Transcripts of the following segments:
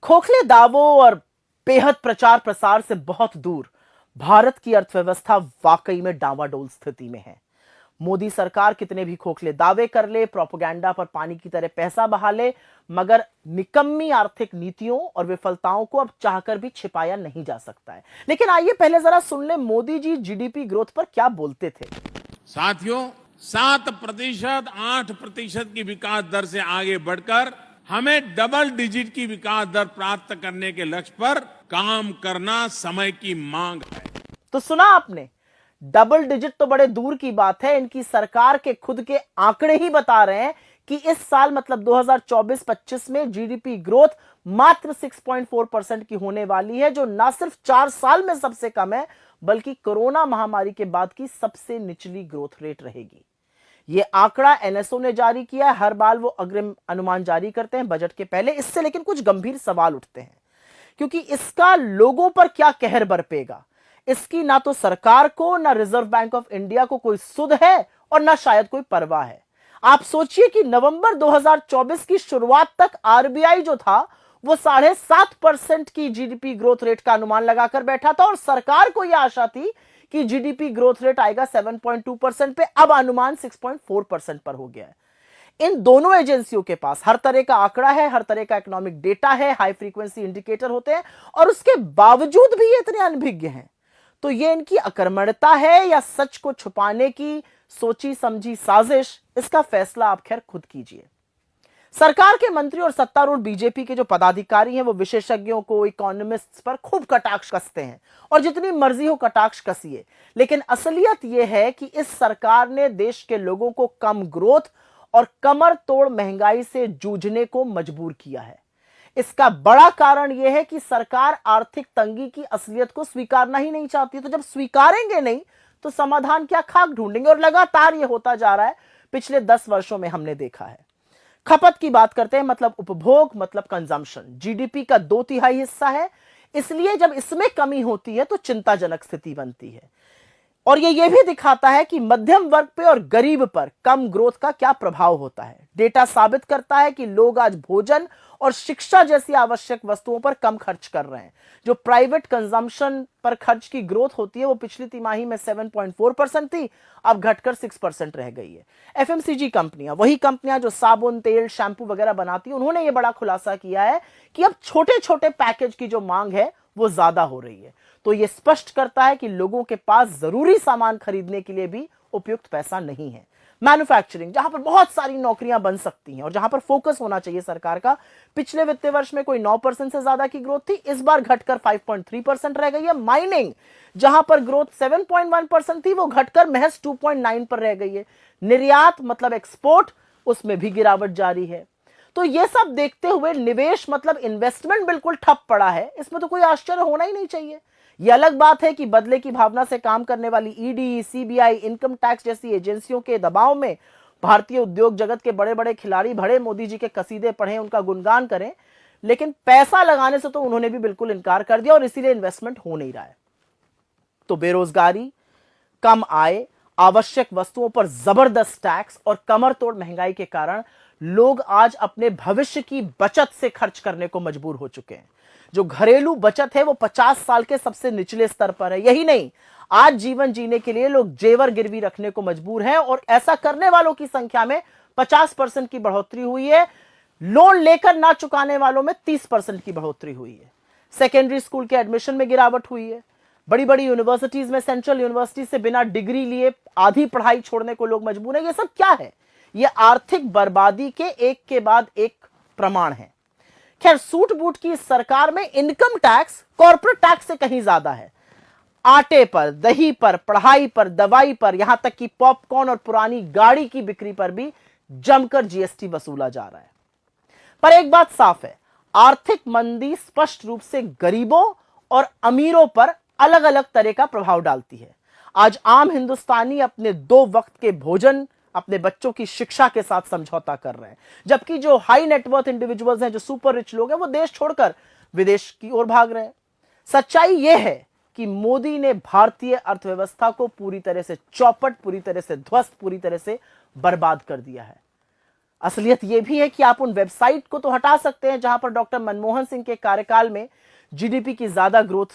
खोखले दावों और बेहद प्रचार प्रसार से बहुत दूर भारत की अर्थव्यवस्था वाकई में डावाडोल स्थिति में है। मोदी सरकार कितने भी खोखले दावे कर ले, प्रोपेगेंडा पर पानी की तरह पैसा बहा ले, मगर निकम्मी आर्थिक नीतियों और विफलताओं को अब चाहकर भी छिपाया नहीं जा सकता है। लेकिन आइए पहले जरा सुन ले मोदी जी जीडीपी ग्रोथ पर क्या बोलते थे। साथियों, 7%, 8% की विकास दर से आगे बढ़कर हमें डबल डिजिट की विकास दर प्राप्त करने के लक्ष्य पर काम करना समय की मांग है। तो सुना आपने, डबल डिजिट तो बड़े दूर की बात है। इनकी सरकार के खुद के आंकड़े ही बता रहे हैं कि इस साल मतलब 2024-25 में जीडीपी ग्रोथ मात्र 6.4% की होने वाली है, जो ना सिर्फ 4 साल में सबसे कम है बल्कि कोरोना महामारी के बाद की सबसे निचली ग्रोथ रेट रहेगी। यह आंकड़ा एनएसओ ने जारी किया है। हर बार वो अग्रिम अनुमान जारी करते हैं बजट के पहले। इससे लेकिन कुछ गंभीर सवाल उठते हैं, क्योंकि इसका लोगों पर क्या कहर बरपेगा। इसकी ना तो सरकार को, ना रिजर्व बैंक ऑफ इंडिया को कोई सुध है और ना शायद कोई परवाह है। आप सोचिए कि नवंबर 2024 की शुरुआत तक आरबीआई जो था वो 7.5% की जीडीपी ग्रोथ रेट का अनुमान लगाकर बैठा था और सरकार को यह आशा थी कि जीडीपी ग्रोथ रेट आएगा 7.2% पे। अब अनुमान 6.4% पर हो गया है। इन दोनों एजेंसियों के पास हर तरह का आंकड़ा है, हर तरह का इकोनॉमिक डेटा है, हाई फ्रीक्वेंसी इंडिकेटर होते हैं, और उसके बावजूद भी ये इतने अनभिज्ञ हैं। तो ये इनकी अकर्मण्यता है या सच को छुपाने की सोची समझी साजिश, इसका फैसला आप खैर खुद कीजिए। सरकार के मंत्री और सत्तारूढ़ बीजेपी के जो पदाधिकारी हैं वो विशेषज्ञों को, इकोनॉमिस्ट्स पर खूब कटाक्ष कसते हैं और जितनी मर्जी हो कटाक्ष कसिए। लेकिन असलियत यह है कि इस सरकार ने देश के लोगों को कम ग्रोथ और कमर तोड़ महंगाई से जूझने को मजबूर किया है। इसका बड़ा कारण यह है कि सरकार आर्थिक तंगी की असलियत को स्वीकारना ही नहीं चाहती। तो जब स्वीकारेंगे नहीं तो समाधान क्या, खाक ढूंढेंगे। और लगातार यह होता जा रहा है, पिछले 10 वर्षों में हमने देखा है। खपत की बात करते हैं, मतलब उपभोग, मतलब कंजम्पशन, जीडीपी का 2/3 हिस्सा है। इसलिए जब इसमें कमी होती है तो चिंताजनक स्थिति बनती है। और ये भी दिखाता है कि मध्यम वर्ग पे और गरीब पर कम ग्रोथ का क्या प्रभाव होता है। डेटा साबित करता है कि लोग आज भोजन और शिक्षा जैसी आवश्यक वस्तुओं पर कम खर्च कर रहे हैं। जो प्राइवेट कंजम्पशन पर खर्च की ग्रोथ होती है वो पिछली तिमाही में 7.4% थी, अब घटकर 6% रह गई है। एफएमसीजी कंपनियां, वही कंपनियां जो साबुन, तेल, शैम्पू वगैरह बनाती हैं, उन्होंने ये बड़ा खुलासा किया है कि अब छोटे छोटे पैकेज की जो मांग है वो ज्यादा हो रही है। तो यह स्पष्ट करता है कि लोगों के पास जरूरी सामान खरीदने के लिए भी उपयुक्त पैसा नहीं है। मैन्युफैक्चरिंग, जहां पर बहुत सारी नौकरियां बन सकती हैं और जहां पर फोकस होना चाहिए सरकार का, पिछले वित्तीय वर्ष में कोई 9% से ज्यादा की ग्रोथ थी, इस बार घटकर 5.3% रह गई है। माइनिंग, जहां पर ग्रोथ 7.1% थी, वो घटकर महज 2.9 पर रह गई है। निर्यात मतलब एक्सपोर्ट, उसमें भी गिरावट जारी है। तो ये सब देखते हुए निवेश मतलब इन्वेस्टमेंट बिल्कुल ठप पड़ा है। इसमें तो कोई आश्चर्य होना ही नहीं चाहिए। यह अलग बात है कि बदले की भावना से काम करने वाली ईडी, सीबीआई, इनकम टैक्स जैसी एजेंसियों के दबाव में भारतीय उद्योग जगत के बड़े बड़े खिलाड़ी भड़े मोदी जी के कसीदे पढ़ें, उनका गुणगान करें, लेकिन पैसा लगाने से तो उन्होंने भी बिल्कुल इनकार कर दिया और इसीलिए इन्वेस्टमेंट हो नहीं रहा है। तो बेरोजगारी, कम आय, आवश्यक वस्तुओं पर जबरदस्त टैक्स और कमर तोड़ महंगाई के कारण लोग आज अपने भविष्य की बचत से खर्च करने को मजबूर हो चुके हैं। जो घरेलू बचत है वो 50 साल के सबसे निचले स्तर पर है। यही नहीं, आज जीवन जीने के लिए लोग जेवर गिरवी रखने को मजबूर हैं और ऐसा करने वालों की संख्या में 50% की बढ़ोतरी हुई है। लोन लेकर ना चुकाने वालों में 30% की बढ़ोतरी हुई है। सेकेंडरी स्कूल के एडमिशन में गिरावट हुई है। बड़ी बड़ी यूनिवर्सिटीज में, सेंट्रल यूनिवर्सिटी से बिना डिग्री लिए आधी पढ़ाई छोड़ने को लोग मजबूर हैं। ये सब क्या है? ये आर्थिक बर्बादी के एक के बाद एक प्रमाण है। खैर, सूट बूट की इस सरकार में इनकम टैक्स कॉर्पोरेट टैक्स से कहीं ज्यादा है। आटे पर, दही पर, पढ़ाई पर, दवाई पर, यहां तक कि पॉपकॉर्न और पुरानी गाड़ी की बिक्री पर भी जमकर जीएसटी वसूला जा रहा है। पर एक बात साफ है, आर्थिक मंदी स्पष्ट रूप से गरीबों और अमीरों पर अलग अलग तरह का प्रभाव डालती है। आज आम हिंदुस्तानी अपने 2 वक्त के भोजन, अपने बच्चों की शिक्षा के साथ समझौता कर रहे हैं, जबकि जो हाई नेटवर्थ इंडिविजुअल्स हैं, जो सुपर रिच लोग हैं, वो देश छोड़कर विदेश की ओर भाग रहे हैं। सच्चाई यह है कि मोदी ने भारतीय अर्थव्यवस्था को पूरी तरह से चौपट, पूरी तरह से ध्वस्त, पूरी तरह से बर्बाद कर दिया है। असलियत यह भी है कि आप उन वेबसाइट को तो हटा सकते हैं जहां पर डॉक्टर मनमोहन सिंह के कार्यकाल में जीडीपी की ज्यादा ग्रोथ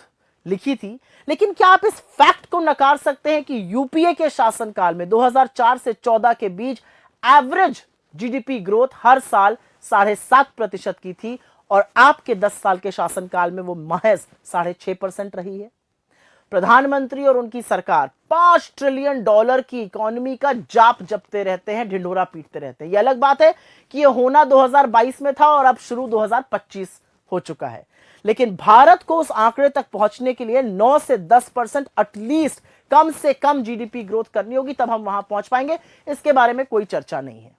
लिखी थी, लेकिन क्या आप इस फैक्ट को नकार सकते हैं कि यूपीए के शासनकाल में 2004 से 14 के बीच एवरेज जीडीपी ग्रोथ हर साल 7.5% की थी और आपके 10 साल के शासनकाल में वो महज 6.5% रही है। प्रधानमंत्री और उनकी सरकार $5 ट्रिलियन की इकोनॉमी का जाप जपते रहते हैं, ढिंढोरा पीटते रहते हैं। यह अलग बात है कि यह होना 2022 में था और अब शुरू 2025 हो चुका है, लेकिन भारत को उस आंकड़े तक पहुंचने के लिए 9 से 10% एटलीस्ट कम से कम जीडीपी ग्रोथ करनी होगी, तब हम वहां पहुंच पाएंगे। इसके बारे में कोई चर्चा नहीं है।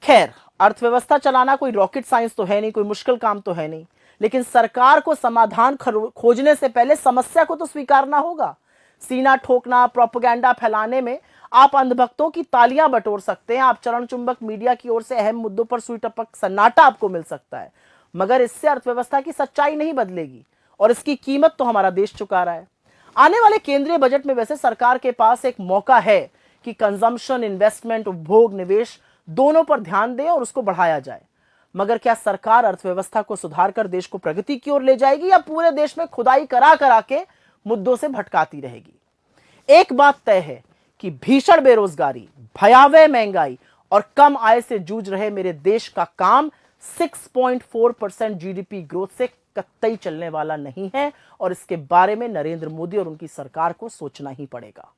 खैर, अर्थव्यवस्था चलाना कोई रॉकेट साइंस तो है नहीं, कोई मुश्किल काम तो है नहीं, लेकिन सरकार को समाधान खोजने से पहले समस्या को तो स्वीकारना होगा। सीना ठोकना, प्रोपेगेंडा फैलाने में आप अंधभक्तों की तालियां बटोर सकते हैं, आप चरण चुंबक मीडिया की ओर से अहम मुद्दों पर सुई टपक सन्नाटा आपको मिल सकता है, मगर इससे अर्थव्यवस्था की सच्चाई नहीं बदलेगी और इसकी कीमत तो हमारा देश चुका रहा है। आने वाले केंद्रीय बजट में वैसे सरकार के पास एक मौका है कि कंजम्पशन, इन्वेस्टमेंट, उपभोग, निवेश दोनों पर ध्यान दें और उसको बढ़ाया जाए। मगर क्या सरकार अर्थव्यवस्था को सुधार कर देश को प्रगति की ओर ले जाएगी या पूरे देश में खुदाई करा करा के मुद्दों से भटकाती रहेगी? एक बात तय है कि भीषण बेरोजगारी, भयावह महंगाई और कम आय से जूझ रहे मेरे देश का काम 6.4% जीडीपी ग्रोथ से कतई चलने वाला नहीं है और इसके बारे में नरेंद्र मोदी और उनकी सरकार को सोचना ही पड़ेगा।